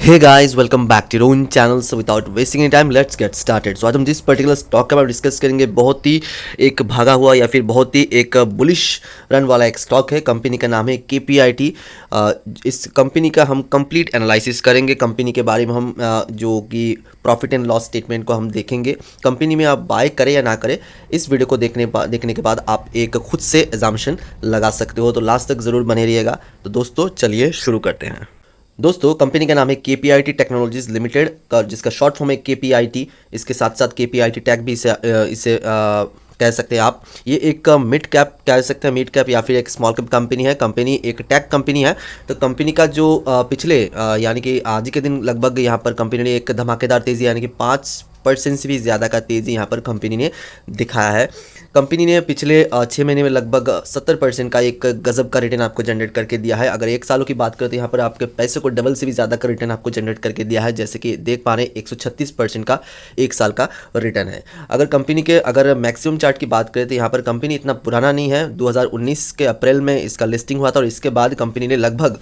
Hey guys, welcome back to your own channel. So without wasting any time, let's get started. So आज हम जिस particular stock के बारे में discuss करेंगे बहुत ही एक भागा हुआ या फिर बहुत ही एक बुलिश रन वाला एक स्टॉक है। कंपनी का नाम है KPIT। इस कंपनी का हम कंप्लीट एनालिसिस करेंगे। कंपनी के बारे में हम जो कि प्रॉफिट एंड लॉस स्टेटमेंट को हम देखेंगे। कंपनी में आप बाय करें या ना करें, इस वीडियो को देखने के बाद आप एक खुद से एग्जाम्पशन लगा सकते हो, तो लास्ट तक ज़रूर बने रहिएगा। तो दोस्तों चलिए शुरू करते हैं। दोस्तों कंपनी का नाम है KPIT टेक्नोलॉजीज लिमिटेड का, जिसका शॉर्ट फॉर्म है KPIT। इसके साथ साथ KPIT टैग भी इसे कह सकते हैं आप। ये एक मिड कैप कह सकते हैं, मिड कैप या फिर एक स्मॉल कैप कंपनी है। कंपनी एक टेक कंपनी है। तो कंपनी का जो पिछले यानी कि आज के दिन लगभग यहाँ पर कंपनी ने एक धमाकेदार तेज़ी यानी कि 5% से भी ज़्यादा का तेज़ी यहाँ पर कंपनी ने दिखाया है। कंपनी ने पिछले 6 महीने में लगभग 70% का एक गजब का रिटर्न आपको जनरेट करके दिया है। अगर 1 सालों की बात करें तो यहाँ पर आपके पैसे को डबल से भी ज़्यादा का रिटर्न आपको जनरेट करके दिया है, जैसे कि देख पा रहे हैं 136% का 1 साल का रिटर्न है। अगर कंपनी के अगर मैक्सिमम चार्ट की बात करें तो यहाँ पर कंपनी इतना पुराना नहीं है। 2019 के अप्रैल में इसका लिस्टिंग हुआ था और इसके बाद कंपनी ने लगभग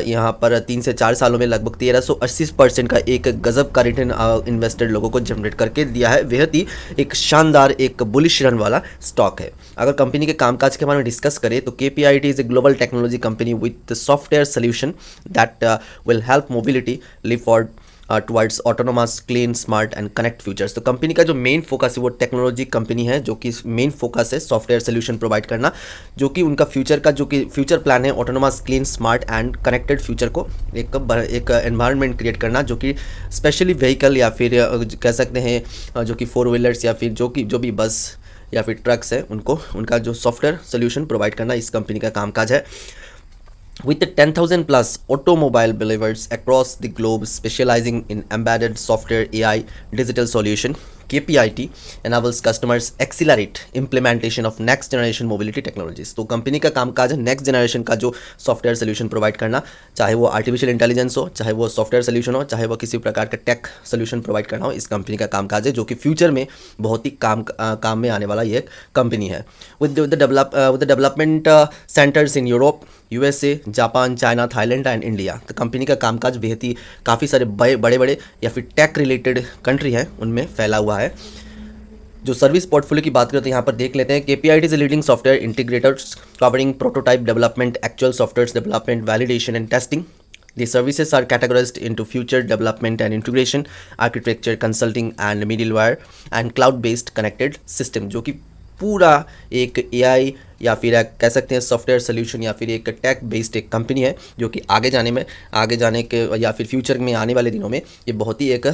यहाँ पर 3 से 4 सालों में लगभग 1380% का एक गजब का रिटर्न इन्वेस्टर लोगों को जनरेट करके दिया है। बेहद ही एक शानदार एक बुलिश रन वाला स्टॉक है। अगर कंपनी के कामकाज के बारे में डिस्कस करें तो KPIT is a global technology company with software solution that will help mobility live for towards autonomous clean smart and connect futures. तो कंपनी का जो मेन फोकस है वो टेक्नोलॉजी कंपनी है, जो कि मेन फोकस है सॉफ्टवेयर सोल्यूशन प्रोवाइड करना, जो कि उनका फ्यूचर का जो कि फ्यूचर प्लान है autonomous clean smart and connected future को एक एनवायरनमेंट क्रिएट करना, जो कि स्पेशली व्हीकल या फिर कह सकते हैं जो कि 4 व्हीलर्स या फिर जो भी बस या फिर ट्रक्स है उनको उनका जो सॉफ्टवेयर सोल्यूशन प्रोवाइड करना इस कंपनी का कामकाज है। With the 10,000 plus automobile believers across the globe specializing in embedded software AI digital solution, KPIT enables customers accelerate implementation of next generation mobility technologies। तो कंपनी का कामकाज है नेक्स्ट जनरेशन का जो सॉफ्टवेयर सोल्यूशन प्रोवाइड करना, चाहे वो artificial intelligence हो, चाहे वो सॉफ्टवेयर सोल्यूशन हो, चाहे वो किसी प्रकार का टेक सोल्यूशन प्रोवाइड करना हो, इस कंपनी का कामकाज है, जो कि फ्यूचर में बहुत ही काम में आने वाला ये कंपनी है। With the development centres in Europe, USA, Japan, China, Thailand and India. तो कंपनी का कामकाज बेहद ही काफ़ी सारे बड़े या फिर टेक रिलेटेड कंट्री हैं उनमें फैला हुआ है। जो सर्विस पोर्टफोलियो की बात करें तो यहाँ पर देख लेते हैं। KPIT is a leading software integrators covering prototype development, actual software development, validation and testing. The services are categorized into future development and integration, architecture, consulting and middleware and cloud-based connected system, जो कि पूरा एक AI या फिर कह सकते हैं software solution या फिर एक टेक बेस्ड एक कंपनी है, जो कि आगे जाने के या फिर फ्यूचर में आने वाले दिनों में ये बहुत ही एक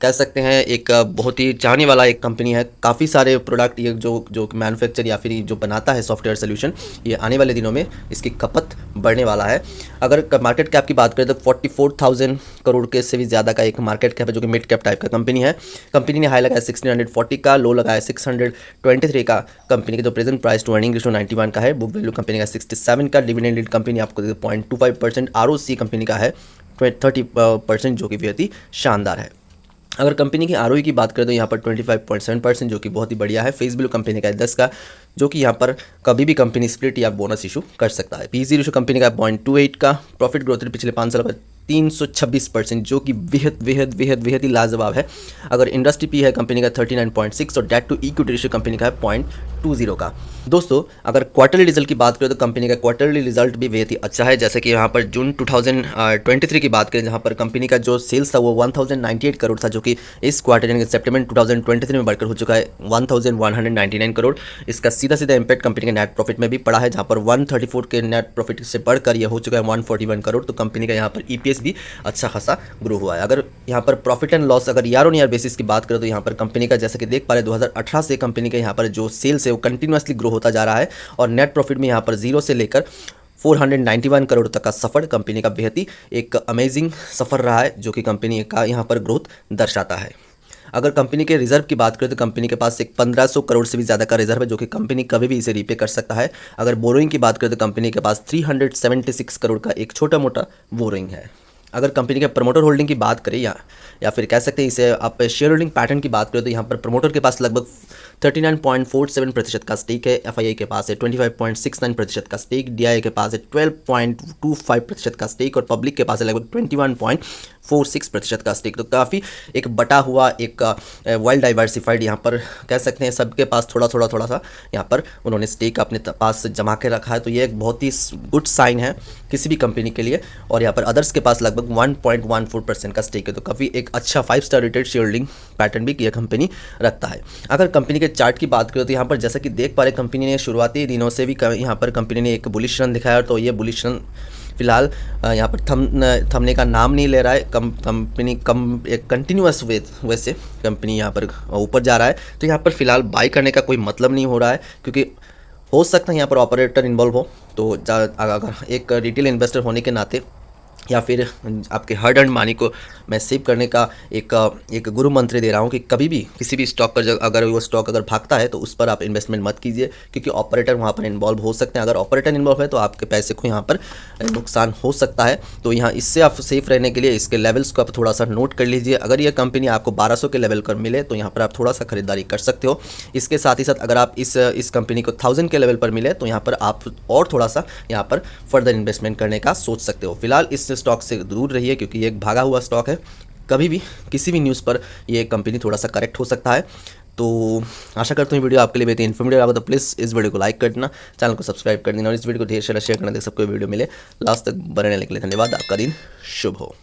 कह सकते हैं एक बहुत ही चाहने वाला एक कंपनी है। काफ़ी सारे प्रोडक्ट ये जो मैन्युफैक्चर या फिर जो बनाता है सॉफ्टवेयर सोल्यूशन, ये आने वाले दिनों में इसकी खपत बढ़ने वाला है। अगर मार्केट कैप की बात करें तो 44,000 करोड़ के से भी ज़्यादा का एक मार्केट कैप है, जो कि मिड कैप टाइप का कंपनी है। कंपनी ने हाई लगाया 1640 का, लो लगाया 623 का। कंपनी के जो present price to earning ratio 91 का है। बुक वैल्यू कंपनी का 67 का। डिविडेंड यील्ड कंपनी आपको 0.25%। ROC कंपनी का है 30%, जो कि बेहद ही शानदार है। अगर कंपनी की ROE की बात करें तो यहाँ पर 25.7%, जो कि बहुत ही बढ़िया है। फेस वैल्यू कंपनी का है 10 का, जो कि यहाँ पर कभी भी कंपनी स्प्लिट या बोनस इशू कर सकता है। PE रेशियो कंपनी का 0.28 का। प्रॉफिट ग्रोथ रेट पिछले 5 साल का 326%, जो कि बेहद ही लाजवाब है। अगर इंडस्ट्री पी है कंपनी का 39.6 और debt to equity ratio company का है 0.20 का। दोस्तों अगर क्वार्टरली रिजल्ट की बात करें तो कंपनी का क्वार्टरली रिजल्ट भी बेहद ही अच्छा है। जैसे कि यहाँ पर जून 2023 की बात करें, जहाँ पर कंपनी का जो सेल्स था वो 1098 करोड़ था, जो कि इस क्वार्टर यानी सितंबर 2023 में बढ़कर हो चुका है 1199 करोड़। इसका सीधा इंपैक्ट कंपनी के नेट प्रॉफिट में भी पड़ा है, जहाँ पर 134 के नेट प्रॉफिट से बढ़कर यह हो चुका है 141 करोड़। तो कंपनी का यहाँ पर EPS भी अच्छा खासा ग्रो हुआ है। अगर यहाँ पर प्रॉफिट एंड लॉस अगर ईयर ऑन ईयर बेसिस की बात करें तो यहाँ पर कंपनी का जैसे कि देख पा रहे 2018 से कंपनी के यहाँ पर जो सेल्स है वो कंटिन्यूसली ग्रो होता जा रहा है और नेट प्रॉफिट में यहाँ पर 0 से लेकर 491 करोड़ तक का सफ़र कंपनी का बेहद ही एक अमेजिंग सफ़र रहा है, जो कि कंपनी का यहाँ पर ग्रोथ दर्शाता है। अगर कंपनी के रिजर्व की बात करें तो कंपनी के पास एक 1500 करोड़ से भी ज़्यादा का रिजर्व है, जो कि कंपनी कभी भी इसे रीपे कर सकता है। अगर बोरोइंग की बात करें तो कंपनी के पास 376 करोड़ का एक छोटा मोटा बोरोइंग है। अगर कंपनी के प्रमोटर होल्डिंग की बात करें या फिर कह सकते हैं इसे आप शेयर होल्डिंग पैटर्न की बात करें तो यहाँ पर प्रमोटर के पास लगभग 39.47% का स्टेक है, एफआईआई के पास है 25.69% का स्टेक, डीआईआई के पास है 12.25% का स्टेक और पब्लिक के पास है लगभग 21.46% का स्टेक। तो काफ़ी एक बटा हुआ एक वेल डाइवर्सिफाइड यहाँ पर कह सकते हैं सबके पास थोड़ा सा यहाँ पर उन्होंने स्टेक अपने पास जमा के रखा है। तो ये एक बहुत ही गुड साइन है किसी भी कंपनी के लिए। और यहाँ पर अदर्स के पास लगभग 1.14% का स्टेक है। तो काफ़ी एक अच्छा 5 star rated share holding pattern भी यह कंपनी रखता है। अगर कंपनी के चार्ट की बात करें तो यहाँ पर जैसा कि देख पा रहे कंपनी ने शुरुआती दिनों से भी यहाँ पर कंपनी ने एक बुलिश रन दिखाया। तो ये बुलिश रन फिलहाल यहाँ पर थमने का नाम नहीं ले रहा है। कंपनी एक कंटिन्यूअस वैसे कंपनी यहाँ पर ऊपर जा रहा है। तो यहाँ पर फिलहाल बाई करने का कोई मतलब नहीं हो रहा है, क्योंकि हो सकता है यहाँ पर ऑपरेटर इन्वॉल्व हो। तो अगर एक रिटेल इन्वेस्टर होने के नाते या फिर आपके हार्ड अर्न मनी को मैं सेव करने का एक गुरु मंत्र दे रहा हूँ कि कभी भी किसी भी स्टॉक पर अगर वो स्टॉक अगर भागता है तो उस पर आप इन्वेस्टमेंट मत कीजिए, क्योंकि ऑपरेटर वहाँ पर इन्वॉल्व हो सकते हैं। अगर ऑपरेटर इन्वॉल्व है तो आपके पैसे को यहाँ पर नुकसान हो सकता है। तो यहाँ इससे आप सेफ रहने के लिए इसके लेवल्स को आप थोड़ा सा नोट कर लीजिए। अगर यह कंपनी आपको 1200 के लेवल पर मिले तो यहाँ पर आप थोड़ा सा खरीदारी कर सकते हो। इसके साथ ही साथ अगर आप इस कंपनी को 1000 के लेवल पर मिले तो यहाँ पर आप और थोड़ा सा यहाँ पर फर्दर इन्वेस्टमेंट करने का सोच सकते हो। फिलहाल इस स्टॉक से दूर रहिए, क्योंकि ये एक भागा हुआ स्टॉक है। कभी भी किसी भी न्यूज़ पर ये कंपनी थोड़ा सा करेक्ट हो सकता है। तो आशा करता हूँ वीडियो आपके लिए बेहद इन्फॉर्मेटिव लगा। तो प्लीज़ इस वीडियो को लाइक कर देना, चैनल को सब्सक्राइब कर देना और इस वीडियो को ढेर सारा शेयर करना, देख सबको वीडियो मिले। लास्ट तक बने रहने के लिए धन्यवाद। आपका दिन शुभ हो।